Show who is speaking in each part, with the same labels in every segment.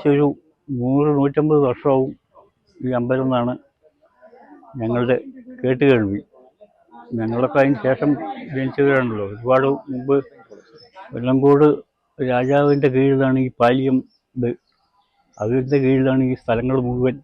Speaker 1: ഏകദേശം ഒരു 100-150 വർഷവും ഈ അമ്പലം എന്നാണ് ഞങ്ങളുടെ കേട്ടുകേൾവി. ഞങ്ങളൊക്കെ അതിന് ശേഷം ജനിച്ചവരാണല്ലോ. ഒരുപാട് മുമ്പ് വെള്ളംകോട് രാജാവിൻ്റെ കീഴിലാണ് ഈ പാലിയം ഇത്. അതിൻ്റെ കീഴിലാണ് ഈ സ്ഥലങ്ങൾ മുഴുവൻ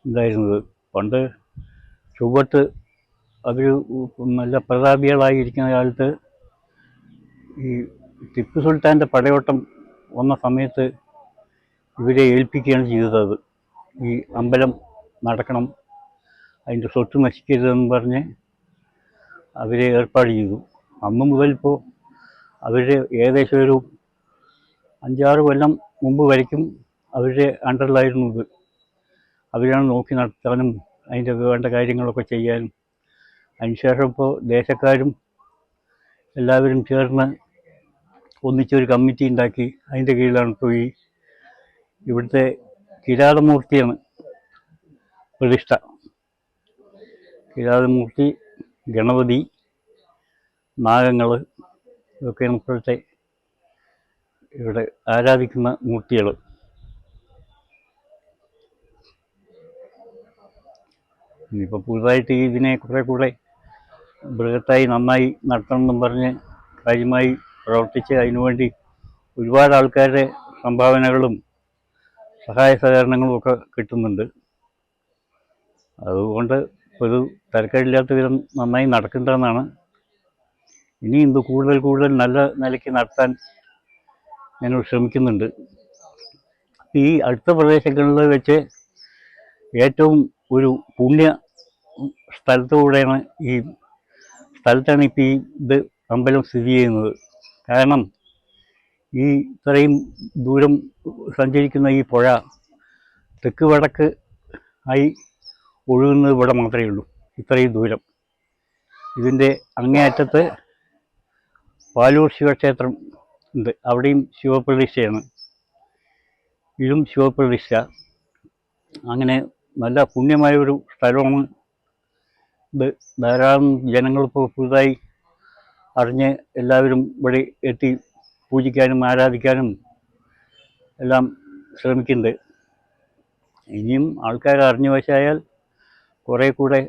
Speaker 1: ഉണ്ടായിരുന്നത്. പണ്ട് ചുവട്ട് അവർ നല്ല പ്രതാപികളായിരിക്കുന്ന കാലത്ത് ഈ ടിപ്പു സുൽത്താൻ്റെ പടയോട്ടം വന്ന സമയത്ത് ഇവരെ ഏൽപ്പിക്കുകയാണ് ചെയ്തത്. ഈ അമ്പലം നടക്കണം, അതിൻ്റെ സ്വത്ത് നശിക്കരുതെന്ന് പറഞ്ഞ് അവരെ ഏർപ്പാട് ചെയ്തു. അന്ന് മുതൽ ഇപ്പോൾ അവർ ഏകദേശം ഒരു 5-6 കൊല്ലം മുമ്പ് വരയ്ക്കും അവരുടെ അണ്ടറിലായിരുന്നു ഇത്. അവരാണ് നോക്കി നടത്താനും അതിൻ്റെ വേണ്ട കാര്യങ്ങളൊക്കെ ചെയ്യാനും. അതിനുശേഷം ഇപ്പോൾ ദേശക്കാരും എല്ലാവരും ചേർന്ന് ഒന്നിച്ചൊരു കമ്മിറ്റി ഉണ്ടാക്കി അതിൻ്റെ കീഴിലാണ് ഇപ്പോൾ ഈ ഇവിടുത്തെ കിരാതമൂർത്തിയാണ് പ്രതിഷ്ഠ. കിരാതമൂർത്തി, ഗണപതി, നാഗങ്ങൾ ഇതൊക്കെയാണ് ഇപ്പോഴത്തെ ഇവിടെ ആരാധിക്കുന്ന മൂർത്തികൾ. ഇനിയിപ്പോൾ പുതുതായിട്ട് ഇതിനെ കുറേ കൂടെ ബൃഹത്തായി നന്നായി നടത്തണമെന്നും പറഞ്ഞ് കാര്യമായി പ്രവർത്തിച്ച് അതിനുവേണ്ടി ഒരുപാട് ആൾക്കാരുടെ സംഭാവനകളും സഹായ സഹകരണങ്ങളും ഒക്കെ കിട്ടുന്നുണ്ട്. അതുകൊണ്ട് ഒരു തരക്കേടില്ലാത്ത വിധം നന്നായി നടക്കേണ്ടതെന്നാണ്. ഇനി ഇത് കൂടുതൽ നല്ല നിലയ്ക്ക് നടത്താൻ ഞങ്ങൾ ശ്രമിക്കുന്നുണ്ട്. ഈ അടുത്ത പ്രദേശങ്ങളിൽ വെച്ച് ഏറ്റവും ഒരു പുണ്യ സ്ഥലത്തുകൂടെയാണ് ഈ സ്ഥലത്താണ് ഇപ്പോൾ ഈ ഇത് അമ്പലം സ്ഥിതി ചെയ്യുന്നത്. കാരണം ഈ ഇത്രയും ദൂരം സഞ്ചരിക്കുന്ന ഈ പുഴ തെക്ക് വടക്ക് ആയി ഒഴുകുന്നത് ഇവിടെ മാത്രമേ ഉള്ളൂ. ഇത്രയും ദൂരം ഇതിൻ്റെ അങ്ങേയറ്റത്ത് പാലൂർ ശിവക്ഷേത്രം ഉണ്ട്. അവിടെയും ശിവപ്രതിഷ്ഠയാണ്, ഇതും ശിവപ്രതിഷ്ഠ. അങ്ങനെ നല്ല പുണ്യമായ ഒരു സ്ഥലമാണ് ഇത്. ധാരാളം ജനങ്ങളിപ്പോൾ പുതുതായി അറിഞ്ഞ് എല്ലാവരും ഇവിടെ എത്തി പൂജിക്കാനും ആരാധിക്കാനും എല്ലാം ശ്രമിക്കുന്നുണ്ട്. ഇനിയും ആൾക്കാർ അറിഞ്ഞു വശായാൽ കുറേ കൂടെ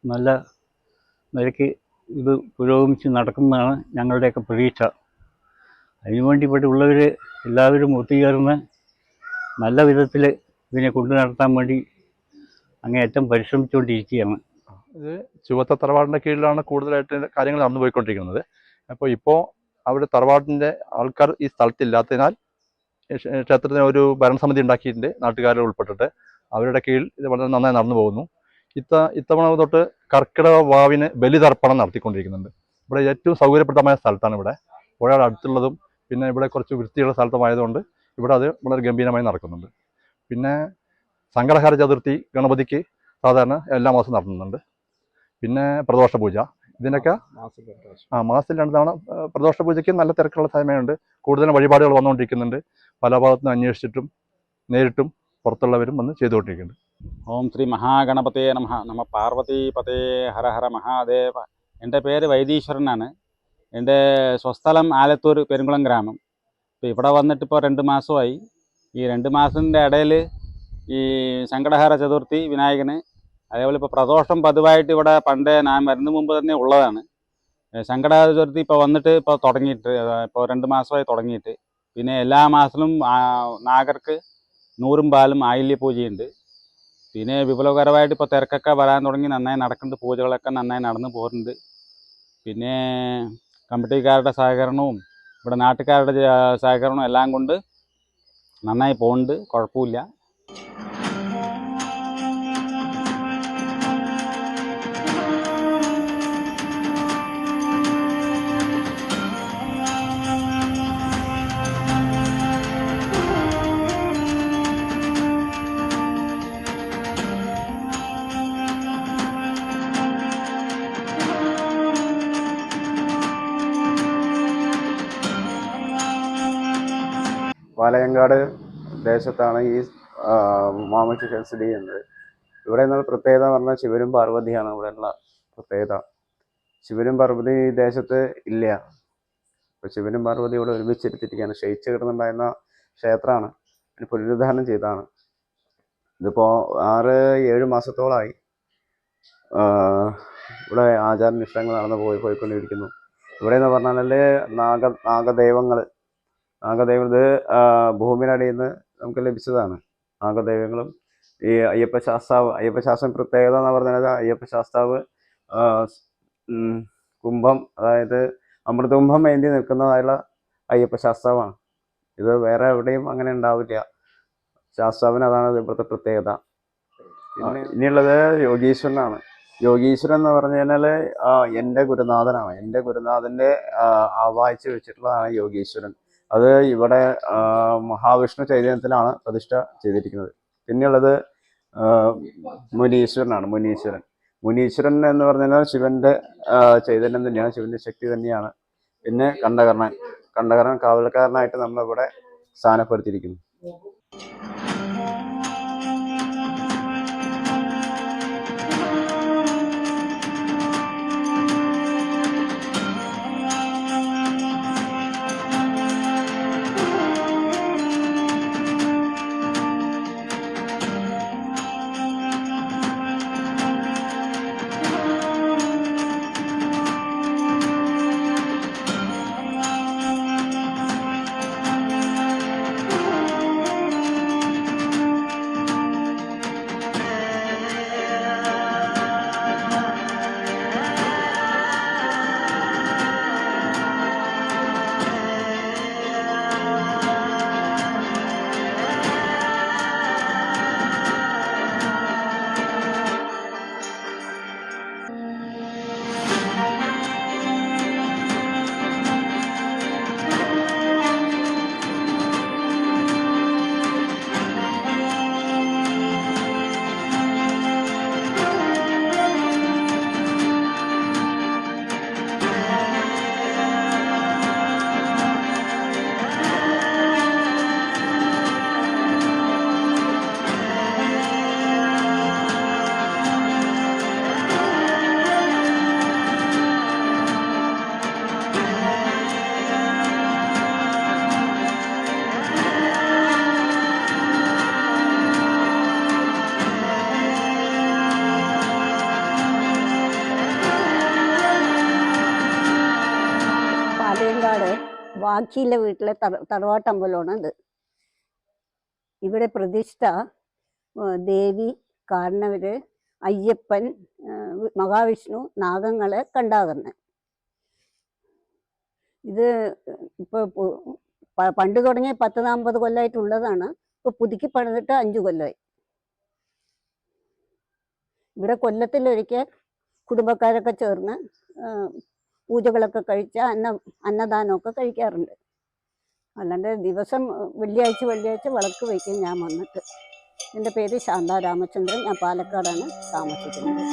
Speaker 1: നല്ല നിലയ്ക്ക് ഇത് പുരോഗമിച്ച് നടക്കുന്നതാണ് ഞങ്ങളുടെയൊക്കെ പ്രതീക്ഷ. അതിനുവേണ്ടി ഇവിടെ ഉള്ളവർ എല്ലാവരും ഒത്തുചേർന്ന് നല്ല വിധത്തിൽ ഇതിനെ കൊണ്ടു നടത്താൻ വേണ്ടി അങ്ങേയറ്റം പരിശ്രമിച്ചുകൊണ്ടിരിക്കുകയാണ്.
Speaker 2: ഇത് ചുവത്ത തറവാടിൻ്റെ കീഴിലാണ് കൂടുതലായിട്ട് കാര്യങ്ങൾ നടന്നു പോയിക്കൊണ്ടിരിക്കുന്നത്. ഇപ്പോൾ അവിടെ തറവാടിൻ്റെ ആൾക്കാർ ഈ സ്ഥലത്തില്ലാത്തതിനാൽ ക്ഷേത്രത്തിന് ഒരു ഭരണസമിതി ഉണ്ടാക്കിയിട്ടുണ്ട്, നാട്ടുകാരെ ഉൾപ്പെട്ടിട്ട്. അവരുടെ കീഴിൽ ഇത് വളരെ നന്നായി നടന്നു പോകുന്നു. ഇത്തവണ തൊട്ട് കർക്കിടക വാവിന് ബലിതർപ്പണം നടത്തിക്കൊണ്ടിരിക്കുന്നുണ്ട്. ഇവിടെ ഏറ്റവും സൗകര്യപ്രദമായ സ്ഥലത്താണ്. ഇവിടെ പുഴയുടെ അടുത്തുള്ളതും പിന്നെ ഇവിടെ കുറച്ച് വൃത്തിയുള്ള സ്ഥലത്തുമായതുകൊണ്ട് ഇവിടെ അത് വളരെ ഗംഭീരമായി നടക്കുന്നുണ്ട്. പിന്നെ സങ്കടഹര ചതുർത്ഥി ഗണപതിക്ക് സാധാരണ എല്ലാ മാസവും നടത്തുന്നുണ്ട്. പിന്നെ പ്രദോഷ പൂജ, ഇതിനൊക്കെ മാസത്തിൽ 2 തവണ പ്രദോഷ പൂജയ്ക്ക് നല്ല തിരക്കുള്ള സമയമുണ്ട്. കൂടുതലും വഴിപാടുകൾ വന്നുകൊണ്ടിരിക്കുന്നുണ്ട്. പല ഭാഗത്തുനിന്ന് അന്വേഷിച്ചിട്ടും നേരിട്ടും പുറത്തുള്ളവരും വന്ന് ചെയ്തുകൊണ്ടിരിക്കുന്നുണ്ട്.
Speaker 3: ഓം ശ്രീ മഹാഗണപതേ നമഃ. നമ പാർവതീപതേ ഹര ഹര മഹാദേവ. എൻ്റെ പേര് വൈദീശ്വരനാണ്. എൻ്റെ സ്വസ്ഥലം ആലത്തൂർ പെരുങ്കുളം ഗ്രാമം. ഇപ്പോൾ ഇവിടെ വന്നിട്ട് ഇപ്പോൾ 2 മാസമായി. ഈ 2 മാസത്തിൻ്റെ ഇടയിൽ ഈ സങ്കടഹര ചതുർത്ഥി വിനായകന്, അതേപോലെ ഇപ്പോൾ പ്രദോഷം പതിവായിട്ട് ഇവിടെ പണ്ടേ ഞാൻ വരുന്ന മുമ്പ് തന്നെ ഉള്ളതാണ്. സങ്കടഹര ചതുർത്ഥി ഇപ്പോൾ വന്നിട്ട് ഇപ്പോൾ തുടങ്ങിയിട്ട് ഇപ്പോൾ 2 മാസമായി തുടങ്ങിയിട്ട്. പിന്നെ എല്ലാ മാസത്തിലും നാഗർക്ക് 100 പാലും ആയില്യ പൂജയുണ്ട്. പിന്നെ വിപുലകരമായിട്ട് ഇപ്പോൾ തിരക്കൊക്കെ വരാൻ തുടങ്ങി, നന്നായി നടക്കുന്നുണ്ട്. പൂജകളൊക്കെ നന്നായി നടന്നു പോകുന്നുണ്ട്. പിന്നെ കമ്മിറ്റിക്കാരുടെ സഹകരണവും ഇവിടെ നാട്ടുകാരുടെ സഹകരണവും എല്ലാം കൊണ്ട് നന്നായി പോകുന്നുണ്ട്, കുഴപ്പമില്ല.
Speaker 4: പാലയങ്കാട് ദേശത്താണ് ഈ ഉമാമേശ്വര ക്ഷേത്രം സ്ഥിതി ചെയ്യുന്നത്. ഇവിടെ നിന്നുള്ള പ്രത്യേകത എന്ന് പറഞ്ഞാൽ ശിവനും പാർവതിയാണ് ഇവിടെയുള്ള പ്രത്യേകത. ശിവനും പാർവതി ഈ ദേശത്ത് ഇല്ല. അപ്പോൾ ശിവനും പാർവതി ഇവിടെ ഒരുമിച്ചിരുത്തിയിരിക്കുകയാണ്. ക്ഷയിച്ച് കിടന്നുണ്ടായിരുന്ന ക്ഷേത്രമാണ്. പുനരുദ്ധാരണം ചെയ്തതാണ്. ഇതിപ്പോൾ 6-7 മാസത്തോളമായി ഇവിടെ ആചാരനിഷ്ഠങ്ങൾ പോയിക്കൊണ്ടിരിക്കുന്നു. ഇവിടെ എന്ന് പറഞ്ഞാൽ നാഗദൈവങ്ങൾ ഇത് ഭൂമിയുടെ നിന്ന് നമുക്ക് ലഭിച്ചതാണ്. നാഗദൈവങ്ങളും ഈ അയ്യപ്പശാസ്ത്രം പ്രത്യേകത എന്ന് പറഞ്ഞാൽ അയ്യപ്പശാസ്താവ് കുംഭം, അതായത് അമൃതകുംഭം ഏന്തി നിൽക്കുന്നതായുള്ള അയ്യപ്പശാസ്താവാണ്. ഇത് വേറെ എവിടെയും അങ്ങനെ ഉണ്ടാവില്ല. ശാസ്താവിന് അതാണ് ഇവിടുത്തെ പ്രത്യേകത. ഇനിയുള്ളത് യോഗീശ്വരനാണ്. യോഗീശ്വരൻ എന്ന് പറഞ്ഞു കഴിഞ്ഞാൽ എൻ്റെ ഗുരുനാഥനാണ്. എൻ്റെ ഗുരുനാഥൻ്റെ ആവാഹിച്ച് വെച്ചിട്ടുള്ളതാണ് യോഗീശ്വരൻ. അത് ഇവിടെ മഹാവിഷ്ണു ചൈതന്യത്തിലാണ് പ്രതിഷ്ഠ ചെയ്തിരിക്കുന്നത്. പിന്നെയുള്ളത് മുനീശ്വരനാണ്. മുനീശ്വരൻ എന്ന് പറഞ്ഞു കഴിഞ്ഞാൽ ശിവന്റെ ചൈതന്യം തന്നെയാണ്, ശിവന്റെ ശക്തി തന്നെയാണ്. പിന്നെ കണ്ടകർണൻ കാവൽക്കാരനായിട്ട് നമ്മളിവിടെ സ്ഥാനപ്പെടുത്തിയിരിക്കുന്നു.
Speaker 5: വാക്കിയിലെ വീട്ടിലെ തറവാട്ടമ്പലമാണ് ഇത്. ഇവിടെ പ്രതിഷ്ഠ ദേവി, കാരണവര്, അയ്യപ്പൻ, മഹാവിഷ്ണു, നാഗങ്ങളെ കണ്ടാകുന്നത്. ഇത് ഇപ്പോൾ പണ്ട് തുടങ്ങിയ 10-40 കൊല്ലമായിട്ടുള്ളതാണ്. ഇപ്പോൾ പുതുക്കി പണിതിട്ട് 5 കൊല്ലമായി. ഇവിടെ കൊല്ലത്തിലൊരിക്കൽ കുടുംബക്കാരൊക്കെ ചേർന്ന് പൂജകളൊക്കെ കഴിച്ച് അന്നദാനമൊക്കെ കഴിക്കാറുണ്ട്. അല്ലാണ്ട് ദിവസം വെള്ളിയാഴ്ച വിളക്ക് വയ്ക്കും ഞാൻ വന്നിട്ട്. എൻ്റെ പേര് ശാന്ത രാമചന്ദ്രൻ. ഞാൻ പാലക്കാടാണ് താമസിക്കുന്നത്.